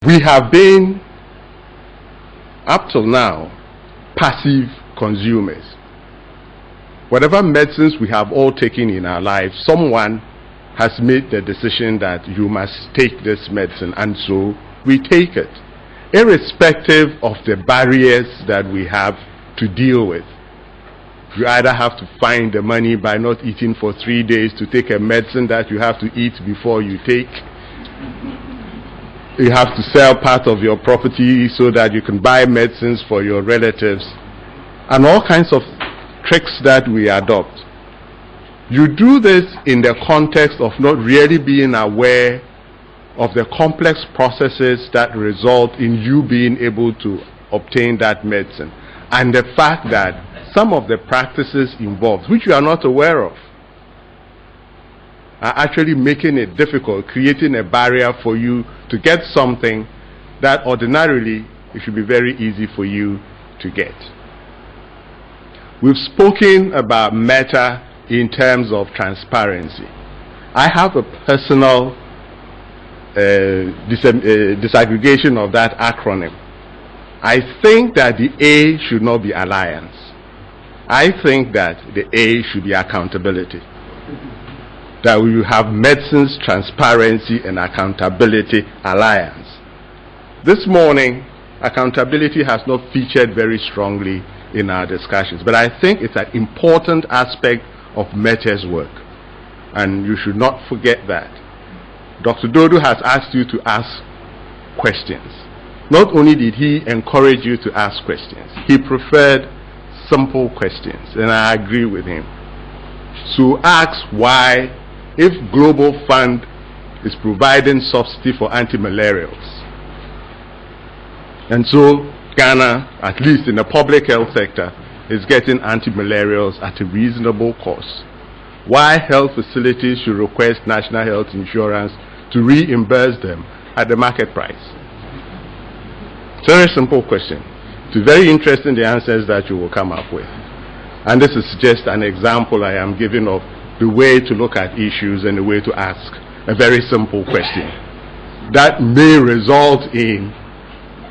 We have been, up till now, passive consumers. Whatever medicines we have all taken in our lives, someone has made the decision that you must take this medicine, and so we take it, irrespective of the barriers that we have to deal with. You either have to find the money by not eating for 3 days to take a medicine that you have to eat before you take. You have to sell part of your property so that you can buy medicines for your relatives, and all kinds of tricks that we adopt. You do this in the context of not really being aware of the complex processes that result in you being able to obtain that medicine, and the fact that some of the practices involved, which you are not aware of, are actually making it difficult, creating a barrier for you to get something that ordinarily it should be very easy for you to get. We've spoken about META in terms of transparency. I have a personal disaggregation of that acronym. I think that the A should not be alliance. I think that the A should be accountability. That we will have medicines, transparency, and accountability alliance. This morning, accountability has not featured very strongly in our discussions, but I think it's an important aspect of META's work, and you should not forget that. Dr. Dodo has asked you to ask questions. Not only did he encourage you to ask questions, he preferred simple questions, and I agree with him. So ask why, if Global Fund is providing subsidy for anti-malarials, and so Ghana, at least in the public health sector, is getting anti-malarials at a reasonable cost, why health facilities should request national health insurance to reimburse them at the market price? It's a very simple question. It's very interesting, the answers that you will come up with. And this is just an example I am giving of the way to look at issues and the way to ask a very simple question that may result in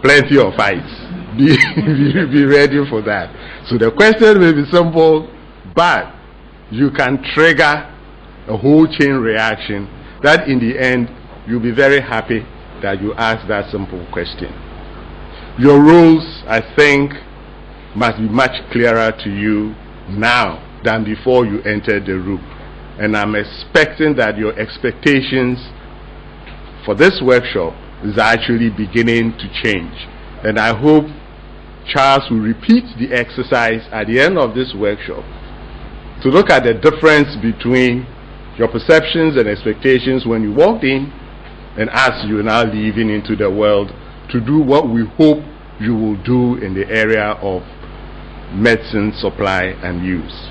plenty of fights. Be ready for that. So the question may be simple, but you can trigger a whole chain reaction that in the end you'll be very happy that you asked that simple question. Your roles, I think, must be much clearer to you now than before you entered the room. And I'm expecting that your expectations for this workshop is actually beginning to change. And I hope Charles will repeat the exercise at the end of this workshop to look at the difference between your perceptions and expectations when you walked in and as you're now leaving into the world to do what we hope you will do in the area of medicine supply and use.